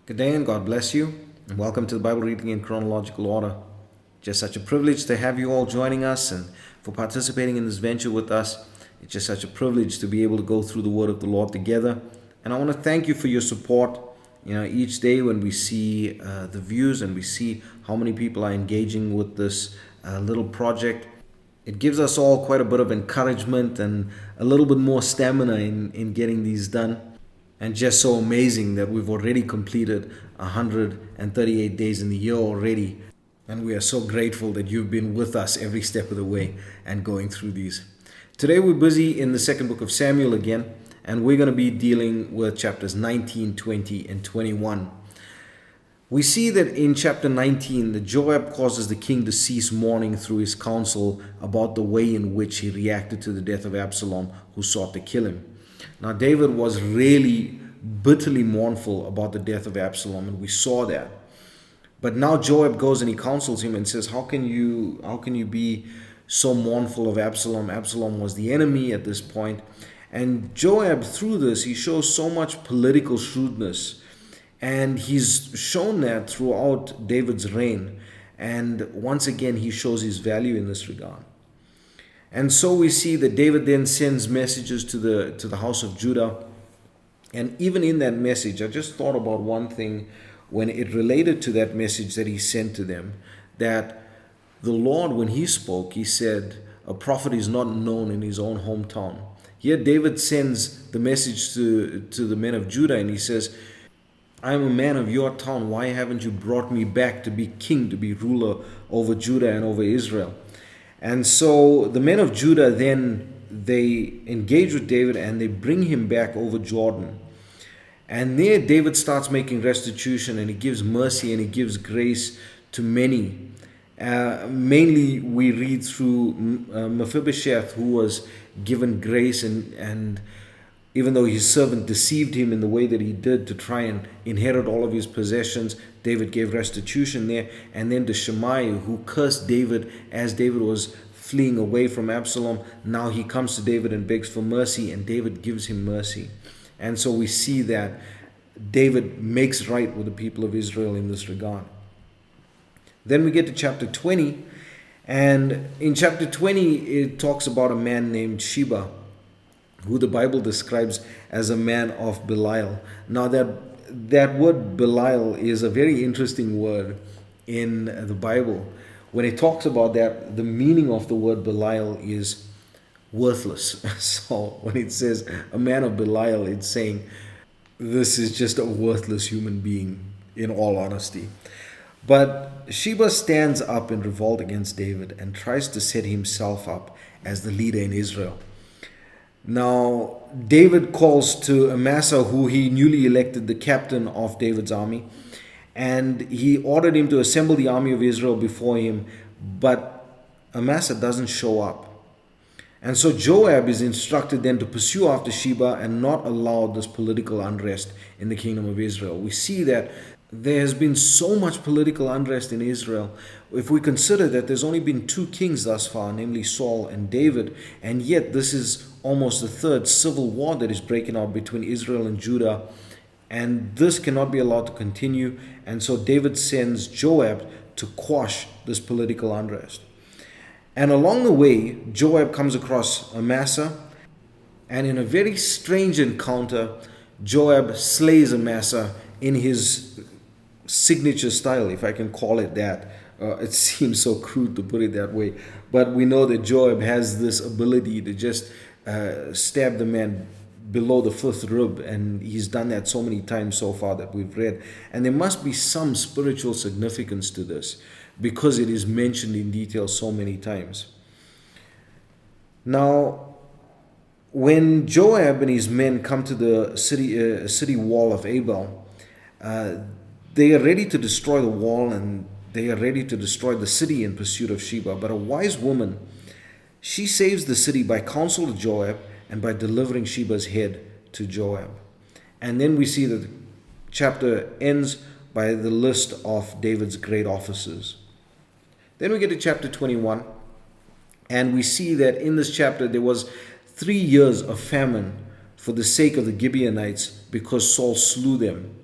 Good day and God bless you. And welcome to the Bible reading in chronological order. Just such a privilege to have you all joining us and for participating in this venture with us. It's just such a privilege to be able to go through the Word of the Lord together. And I want to thank you for your support. Each day when we see the views and we see how many people are engaging with this little project, it gives us all quite a bit of encouragement and a little bit more stamina in getting these done. And just so amazing that we've already completed 138 days in the year already. And we are so grateful that you've been with us every step of the way and going through these. Today we're busy in the second book of Samuel again, and we're going to be dealing with chapters 19, 20, and 21. We see that in chapter 19 that Joab causes the king to cease mourning through his counsel about the way in which he reacted to the death of Absalom, who sought to kill him. Now, David was really bitterly mournful about the death of Absalom, and we saw that. But now Joab goes and he counsels him and says, How can you be so mournful of Absalom? Absalom was the enemy at this point. And Joab, through this, he shows so much political shrewdness. And he's shown that throughout David's reign. And once again, he shows his value in this regard. And so we see that David then sends messages to the house of Judah. And even in that message, I just thought about one thing when it related to that message that he sent to them, that the Lord, when he spoke, he said, a prophet is not known in his own hometown. Here David sends the message to the men of Judah, and he says, I am a man of your town. Why haven't you brought me back to be king, to be ruler over Judah and over Israel? And so the men of Judah then, they engage with David and they bring him back over Jordan. And there David starts making restitution, and he gives mercy and he gives grace to many. Mainly we read through Mephibosheth, who was given grace, and even though his servant deceived him in the way that he did to try and inherit all of his possessions, David gave restitution there. And then to Shimei, who cursed David as David was fleeing away from Absalom, now he comes to David and begs for mercy, and David gives him mercy. And so we see that David makes right with the people of Israel in this regard. Then we get to chapter 20, and in chapter 20 it talks about a man named Sheba, who the Bible describes as a man of Belial. Now that word Belial is a very interesting word in the Bible. When it talks about that, the meaning of the word Belial is worthless. So when it says a man of Belial, it's saying this is just a worthless human being, in all honesty. But Sheba stands up in revolt against David and tries to set himself up as the leader in Israel. Now, David calls to Amasa, who he newly elected the captain of David's army, and he ordered him to assemble the army of Israel before him, but Amasa doesn't show up. And so Joab is instructed then to pursue after Sheba and not allow this political unrest in the kingdom of Israel. We see that there has been so much political unrest in Israel. If we consider that there's only been two kings thus far, namely Saul and David, and yet this is almost the third civil war that is breaking out between Israel and Judah, and this cannot be allowed to continue. And so David sends Joab to quash this political unrest. And along the way, Joab comes across Amasa, and in a very strange encounter, Joab slays Amasa in his signature style, if I can call it that. It seems so crude to put it that way, but we know that Joab has this ability to just stab the man below the fifth rib, and he's done that so many times so far that we've read. And there must be some spiritual significance to this, because it is mentioned in detail so many times. Now, when Joab and his men come to the city wall of Abel, they are ready to destroy the wall, and they are ready to destroy the city in pursuit of Sheba. But a wise woman, she saves the city by counsel to Joab and by delivering Sheba's head to Joab. And then we see that the chapter ends by the list of David's great officers. Then we get to chapter 21, and we see that in this chapter there was 3 years of famine for the sake of the Gibeonites, because Saul slew them.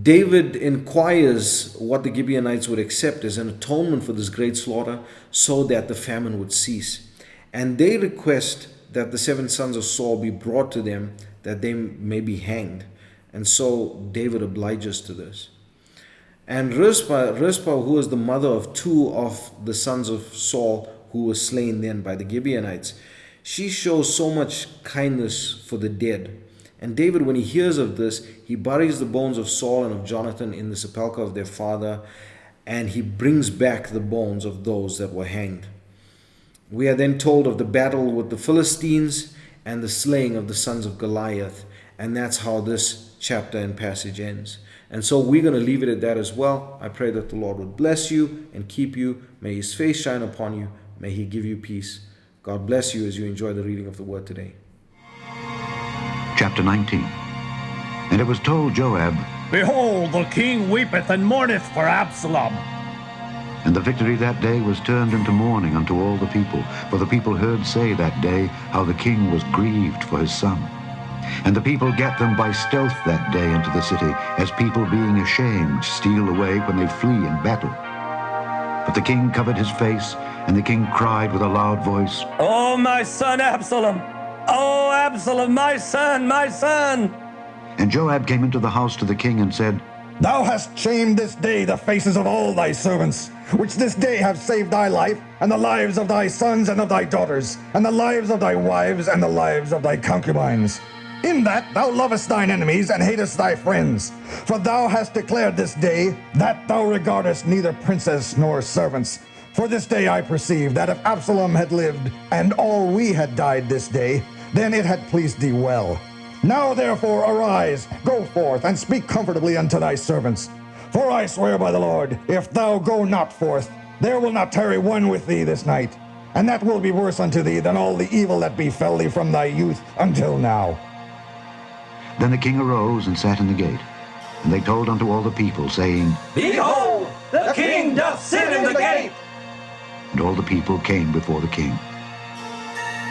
David inquires what the Gibeonites would accept as an atonement for this great slaughter so that the famine would cease. And they request that the 7 sons of Saul be brought to them that they may be hanged. And so David obliges to this. And Rizpah, who was the mother of 2 of the sons of Saul who were slain then by the Gibeonites, she shows so much kindness for the dead. And David, when he hears of this, he buries the bones of Saul and of Jonathan in the sepulchre of their father, and he brings back the bones of those that were hanged. We are then told of the battle with the Philistines and the slaying of the sons of Goliath, and that's how this chapter and passage ends. And so we're going to leave it at that as well. I pray that the Lord would bless you and keep you. May his face shine upon you. May he give you peace. God bless you as you enjoy the reading of the word today. Chapter 19. And it was told Joab, Behold, the king weepeth and mourneth for Absalom. and the victory that day was turned into mourning unto all the people. For the people heard say that day how the king was grieved for his son. And the people gat them by stealth that day into the city, as people being ashamed steal away when they flee in battle. But the king covered his face, and the king cried with a loud voice, O my son Absalom! O Absalom, my son, my son! And Joab came into the house to the king and said, Thou hast shamed this day the faces of all thy servants, which this day have saved thy life, and the lives of thy sons and of thy daughters, and the lives of thy wives, and the lives of thy concubines. In that thou lovest thine enemies, and hatest thy friends. For thou hast declared this day that thou regardest neither princes nor servants. For this day I perceive that if Absalom had lived, and all we had died this day, then it had pleased thee well. Now therefore arise, go forth, and speak comfortably unto thy servants. For I swear by the Lord, if thou go not forth, there will not tarry one with thee this night. And that will be worse unto thee than all the evil that befell thee from thy youth until now. Then the king arose and sat in the gate. And they told unto all the people, saying, Behold, the king doth sit in the gate! And all the people came before the king.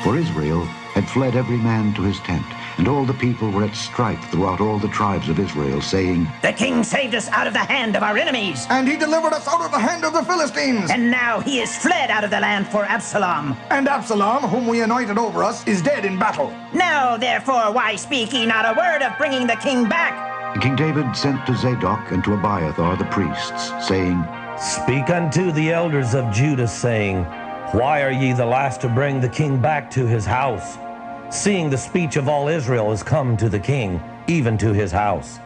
For Israel had fled every man to his tent, and all the people were at strife throughout all the tribes of Israel, saying, The king saved us out of the hand of our enemies, And he delivered us out of the hand of the Philistines. and now he is fled out of the land for Absalom. And Absalom, whom we anointed over us, is dead in battle. Now, therefore, why speak ye not a word of bringing the king back? And King David sent to Zadok and to Abiathar the priests, saying, Speak unto the elders of Judah, saying, Why are ye the last to bring the king back to his house? Seeing the speech of all Israel is come to the king, even to his house.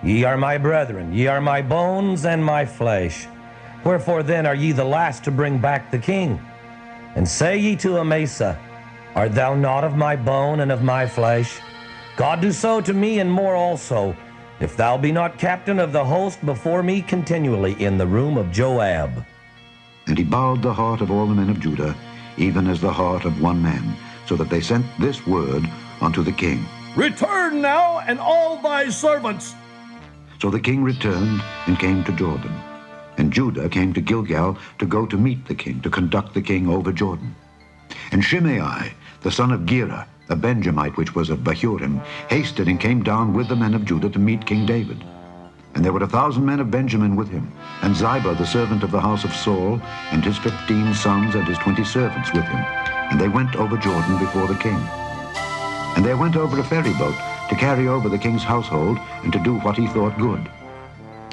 Ye are my brethren, ye are my bones and my flesh. Wherefore then are ye the last to bring back the king? And say ye to Amasa, Art thou not of my bone and of my flesh? God do so to me and more also, if thou be not captain of the host before me continually in the room of Joab. And he bowed the heart of all the men of Judah, even as the heart of one man, so that they sent this word unto the king. Return now, and all thy servants. So the king returned and came to Jordan. And Judah came to Gilgal to go to meet the king, to conduct the king over Jordan. And Shimei, the son of Gera, a Benjamite which was of Bahurim, hasted and came down with the men of Judah to meet King David. And there were 1,000 men of Benjamin with him, and Ziba the servant of the house of Saul, and his 15 sons and his 20 servants with him. And they went over Jordan before the king. And there went over a ferry boat to carry over the king's household, and to do what he thought good.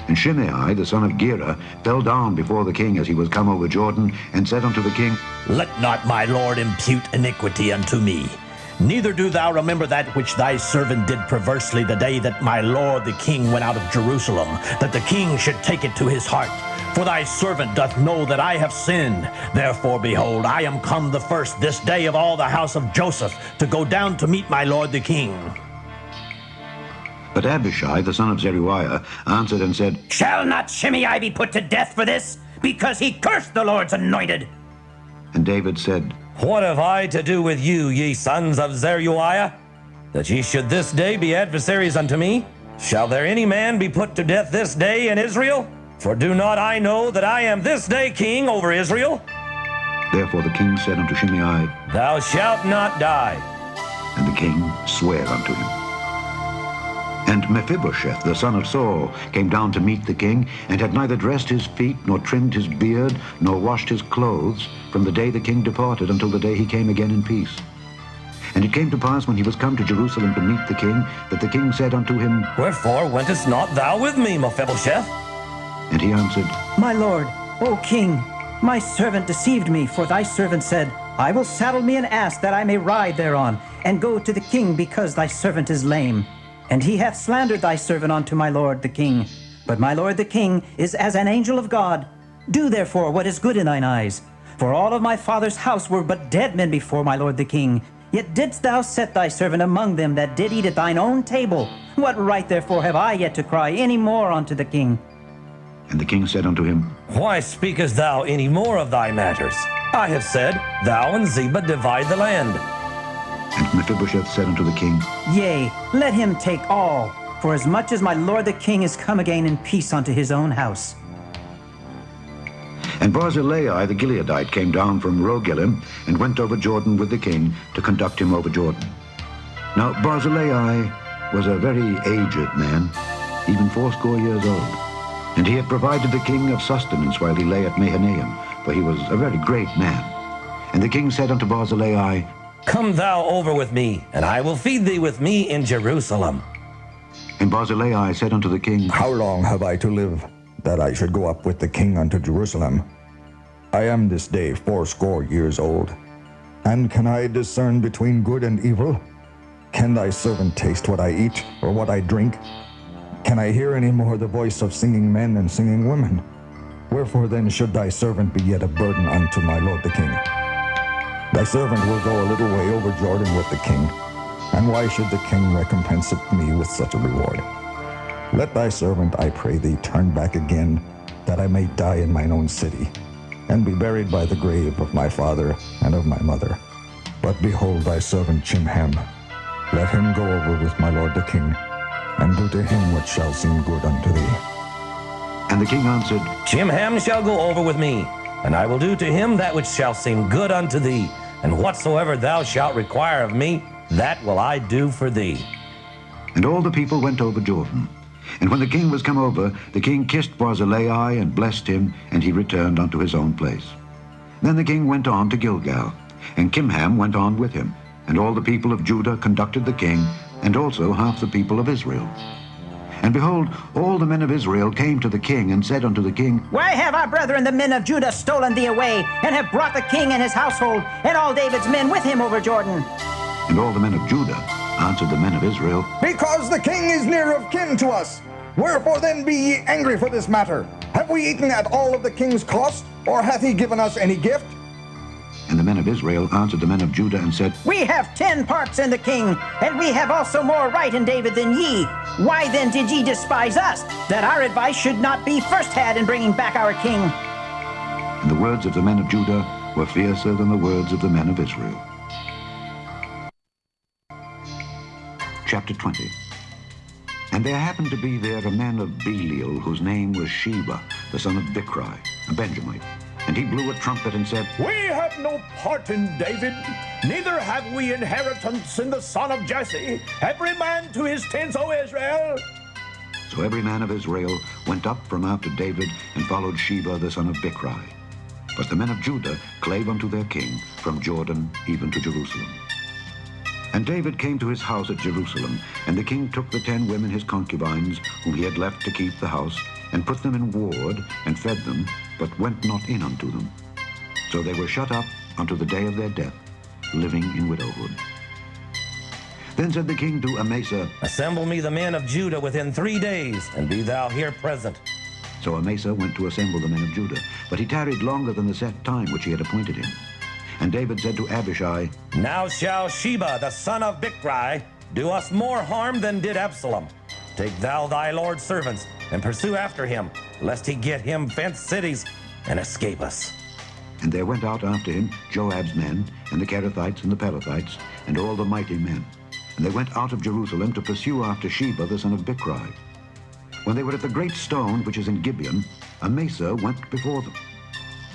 And Shimei, the son of Gera, fell down before the king as he was come over Jordan, and said unto the king, Let not my lord impute iniquity unto me. Neither do thou remember that which thy servant did perversely the day that my lord the king went out of Jerusalem, that the king should take it to his heart. For thy servant doth know that I have sinned. Therefore, behold, I am come the first this day of all the house of Joseph, to go down to meet my lord the king. But Abishai, the son of Zeruiah, answered and said, Shall not Shimei be put to death for this, because he cursed the Lord's anointed? And David said, What have I to do with you, ye sons of Zeruiah, that ye should this day be adversaries unto me? Shall there any man be put to death this day in Israel? For do not I know that I am this day king over Israel? Therefore the king said unto Shimei, Thou shalt not die. and the king sware unto him. And And Mephibosheth, the son of Saul, came down to meet the king, and had neither dressed his feet, nor trimmed his beard, nor washed his clothes, from the day the king departed until the day he came again in peace. And it came to pass, when he was come to Jerusalem to meet the king, that the king said unto him, Wherefore wentest not thou with me, Mephibosheth? And he answered, My lord, O king, my servant deceived me, for thy servant said, I will saddle me an ass that I may ride thereon, and go to the king, because thy servant is lame. And he hath slandered thy servant unto my lord the king. But my lord the king is as an angel of God. Do therefore what is good in thine eyes. For all of my father's house were but dead men before my lord the king. Yet didst thou set thy servant among them that did eat at thine own table. What right therefore have I yet to cry any more unto the king? And the king said unto him, Why speakest thou any more of thy matters? I have said, Thou and Ziba divide the land. And Mephibosheth said unto the king, Yea, let him take all, for as much as my lord the king is come again in peace unto his own house. And Barzillai the Gileadite came down from Rogelim, and went over Jordan with the king to conduct him over Jordan. Now Barzillai was a very aged man, even 80 years old. And he had provided the king of sustenance while he lay at Mahanaim, for he was a very great man. And the king said unto Barzillai, Come thou over with me, and I will feed thee with me in Jerusalem. And Barzillai said unto the king, How long have I to live, that I should go up with the king unto Jerusalem? I am this day 80 years old. And can I discern between good and evil? Can thy servant taste what I eat, or what I drink? Can I hear any more the voice of singing men and singing women? Wherefore then should thy servant be yet a burden unto my lord the king? Thy servant will go a little way over Jordan with the king, and why should the king recompense me with such a reward? Let thy servant, I pray thee, turn back again, that I may die in mine own city, and be buried by the grave of my father and of my mother. But behold thy servant Chimham, let him go over with my lord the king, and do to him what shall seem good unto thee. And the king answered, Chimham shall go over with me, and I will do to him that which shall seem good unto thee, and whatsoever thou shalt require of me, that will I do for thee. And all the people went over Jordan. And when the king was come over, the king kissed Barzillai and blessed him, and he returned unto his own place. Then the king went on to Gilgal, and Chimham went on with him, and all the people of Judah conducted the king, and also half the people of Israel. And behold, all the men of Israel came to the king, and said unto the king, Why have our brethren the men of Judah stolen thee away, and have brought the king and his household, and all David's men with him over Jordan? And all the men of Judah answered the men of Israel, Because the king is near of kin to us. Wherefore then be ye angry for this matter? Have we eaten at all of the king's cost, or hath he given us any gift? And the men of Israel answered the men of Judah, and said, We have 10 parts in the king, and we have also more right in David than ye. Why then did ye despise us, that our advice should not be first had in bringing back our king? And the words of the men of Judah were fiercer than the words of the men of Israel. Chapter 20. And there happened to be there a man of Belial, whose name was Sheba, the son of Bichri, a Benjamite. And he blew a trumpet and said, We have no part in David, neither have we inheritance in the son of Jesse. Every man to his tents, O Israel. So every man of Israel went up from after David, and followed Sheba the son of Bichri. But the men of Judah clave unto their king from Jordan even to Jerusalem. And David came to his house at Jerusalem, and the king took the 10 women his concubines, whom he had left to keep the house, and put them in ward, and fed them, but went not in unto them. So they were shut up unto the day of their death, living in widowhood. Then said the king to Amasa, Assemble me the men of Judah within 3 days, and be thou here present. So Amasa went to assemble the men of Judah, but he tarried longer than the set time which he had appointed him. And David said to Abishai, Now shall Sheba, the son of Bichri, do us more harm than did Absalom. Take thou thy Lord's servants, and pursue after him, lest he get him fenced cities, and escape us. And there went out after him Joab's men, and the Kerethites and the Pelethites, and all the mighty men. And they went out of Jerusalem to pursue after Sheba the son of Bichri. When they were at the great stone which is in Gibeon, Amasa went before them.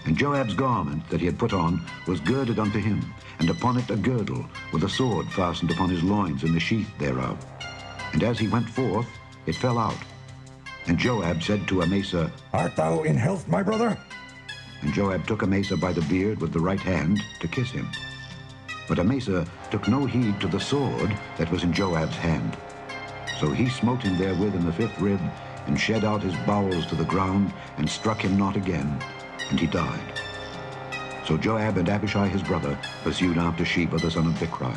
And Joab's garment that he had put on was girded unto him, and upon it a girdle, with a sword fastened upon his loins in the sheath thereof. And as he went forth, it fell out. And Joab said to Amasa, Art thou in health, my brother? and Joab took Amasa by the beard with the right hand to kiss him. But Amasa took no heed to the sword that was in Joab's hand. So he smote him therewith in the 5th rib, and shed out his bowels to the ground, and struck him not again, and he died. So Joab and Abishai his brother pursued after Sheba the son of Bichri.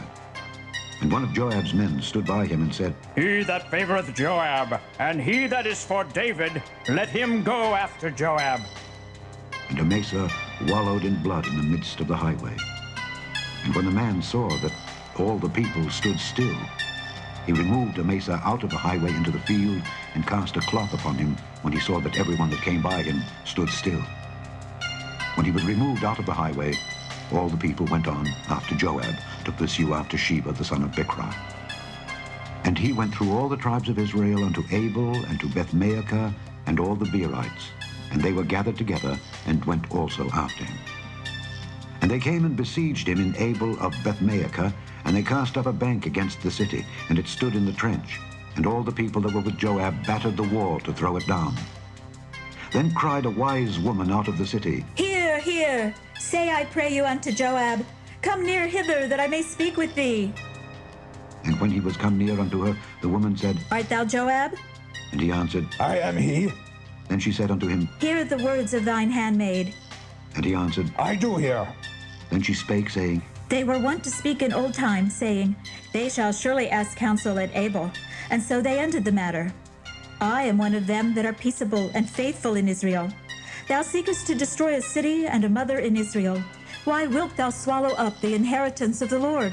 And one of Joab's men stood by him and said, He that favoreth Joab, and he that is for David, let him go after Joab. And Amasa wallowed in blood in the midst of the highway. And when the man saw that all the people stood still, he removed Amasa out of the highway into the field, and cast a cloth upon him when he saw that everyone that came by him stood still. When he was removed out of the highway, all the people went on after Joab to pursue after Sheba the son of Bichri. And he went through all the tribes of Israel unto Abel and to Bethmaachah and all the Beerites, and they were gathered together and went also after him. And they came and besieged him in Abel of Bethmaachah, and they cast up a bank against the city, and it stood in the trench, and all the people that were with Joab battered the wall to throw it down. Then cried a wise woman out of the city, Hear, hear, say I pray you unto Joab, Come near hither, that I may speak with thee. And when he was come near unto her, the woman said, Art thou Joab? And he answered, I am he. Then she said unto him, Hear the words of thine handmaid. and he answered, I do hear. Then she spake, saying, They were wont to speak in old time, saying, They shall surely ask counsel at Abel. And so they ended the matter. I am one of them that are peaceable and faithful in Israel. Thou seekest to destroy a city and a mother in Israel. Why wilt thou swallow up the inheritance of the Lord?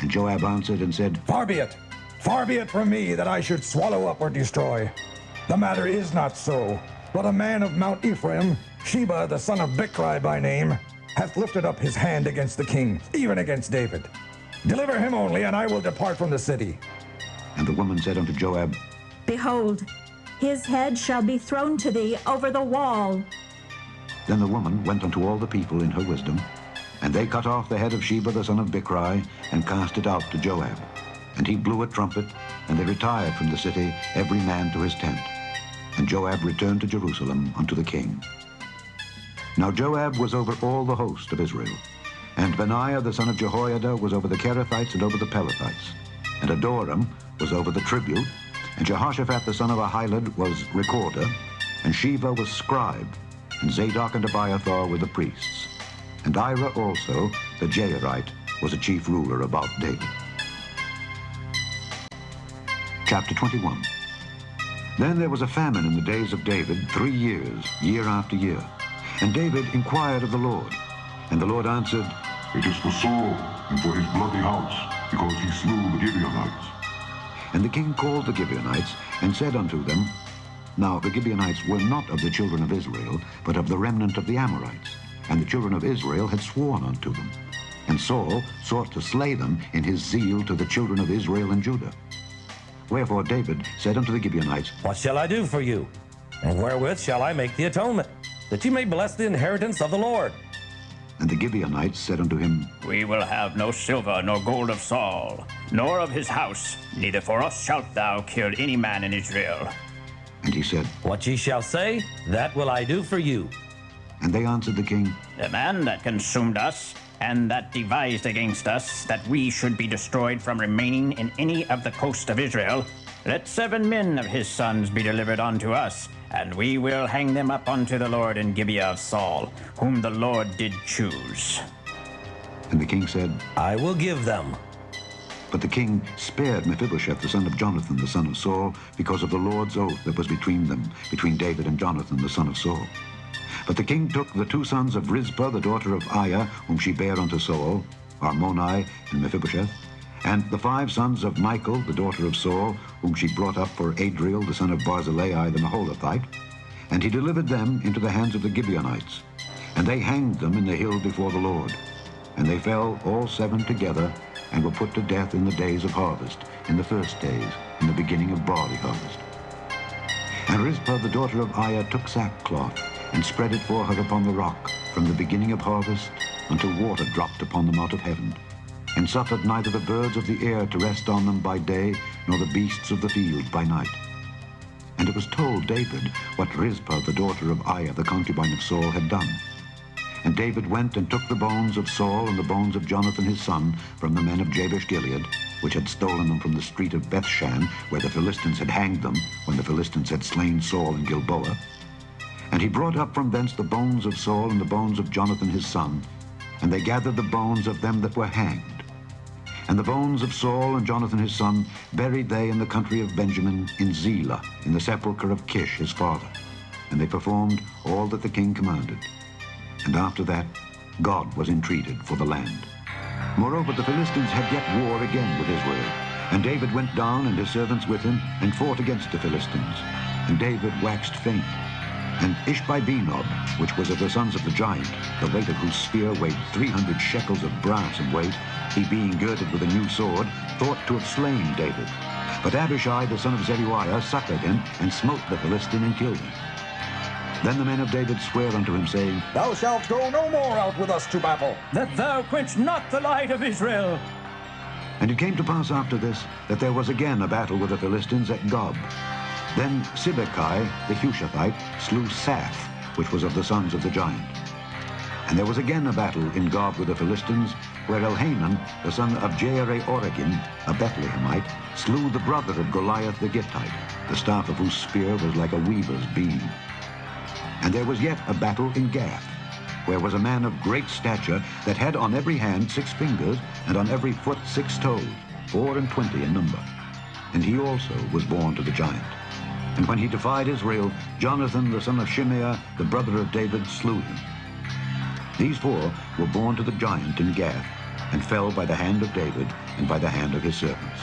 And Joab answered and said, Far be it from me that I should swallow up or destroy. The matter is not so, but a man of Mount Ephraim, Sheba the son of Bichri by name, hath lifted up his hand against the king, even against David. Deliver him only, and I will depart from the city. And the woman said unto Joab, Behold, his head shall be thrown to thee over the wall. Then the woman went unto all the people in her wisdom, and they cut off the head of Sheba the son of Bichri, and cast it out to Joab. And he blew a trumpet, and they retired from the city, every man to his tent. And Joab returned to Jerusalem unto the king. Now Joab was over all the host of Israel. And Benaiah the son of Jehoiada was over the Kerethites and over the Pelethites. And Adoram was over the tribute. And Jehoshaphat the son of Ahilud was recorder. And Sheva was scribe. And Zadok and Abiathar were the priests. And Ira also, the Jairite, was a chief ruler about David. Chapter 21. Then there was a famine in the days of David 3 years, year after year. And David inquired of the Lord. And the Lord answered, It is for Saul and for his bloody house, because he slew the Gibeonites. And the king called the Gibeonites, and said unto them, Now the Gibeonites were not of the children of Israel, but of the remnant of the Amorites. And the children of Israel had sworn unto them. And Saul sought to slay them in his zeal to the children of Israel and Judah. Wherefore David said unto the Gibeonites, What shall I do for you? And wherewith shall I make the atonement, that you may bless the inheritance of the Lord? And the Gibeonites said unto him, We will have no silver nor gold of Saul, nor of his house, neither for us shalt thou kill any man in Israel. And he said, What ye shall say, that will I do for you. And they answered the king, The man that consumed us, and that devised against us, that we should be destroyed from remaining in any of the coast of Israel, let 7 men of his sons be delivered unto us, and we will hang them up unto the Lord in Gibeah of Saul, whom the Lord did choose. And the king said, I will give them. But the king spared Mephibosheth the son of Jonathan the son of Saul, because of the Lord's oath that was between them, between David and Jonathan the son of Saul. But the king took the 2 sons of Rizpah the daughter of Aiah, whom she bare unto Saul, Armoni and Mephibosheth, and the 5 sons of Michal the daughter of Saul, whom she brought up for Adriel the son of Barzillai the Maholathite, and he delivered them into the hands of the Gibeonites. And they hanged them in the hill before the Lord. And they fell all 7 together, and were put to death in the days of harvest, in the first days, in the beginning of barley harvest. And Rizpah the daughter of Aiah took sackcloth, and spread it for her upon the rock, from the beginning of harvest until water dropped upon them out of heaven. and suffered neither the birds of the air to rest on them by day, nor the beasts of the field by night. And it was told David what Rizpah, the daughter of Aiah, the concubine of Saul, had done. And David went and took the bones of Saul and the bones of Jonathan his son from the men of Jabesh-Gilead, which had stolen them from the street of Bethshan, where the Philistines had hanged them, when the Philistines had slain Saul in Gilboa. And he brought up from thence the bones of Saul and the bones of Jonathan his son, and they gathered the bones of them that were hanged. And the bones of Saul and Jonathan his son buried they in the country of Benjamin in Zelah, in the sepulchre of Kish his father. And they performed all that the king commanded. And after that, God was entreated for the land. Moreover, the Philistines had yet war again with Israel. And David went down, and his servants with him, and fought against the Philistines. And David waxed faint. And Ishbi-Benob, which was of the sons of the giant, the weight of whose spear weighed 300 shekels of brass in weight, he being girded with a new sword, thought to have slain David. But Abishai, the son of Zeruiah, succored him, and smote the Philistine, and killed him. Then the men of David sware unto him, saying, Thou shalt go no more out with us to battle. That thou quench not the light of Israel. And it came to pass after this, that there was again a battle with the Philistines at Gob. Then Sibbecai the Hushathite slew Saph, which was of the sons of the giant. And there was again a battle in Gob with the Philistines, where Elhanan, the son of Jaare-Oregim, a Bethlehemite, slew the brother of Goliath the Gittite, the staff of whose spear was like a weaver's beam. And there was yet a battle in Gath, where was a man of great stature, that had on every hand 6 fingers, and on every foot 6 toes, 24 in number. And he also was born to the giant. And when he defied Israel, Jonathan the son of Shimeah, the brother of David, slew him. These 4 were born to the giant in Gath, and fell by the hand of David and by the hand of his servants.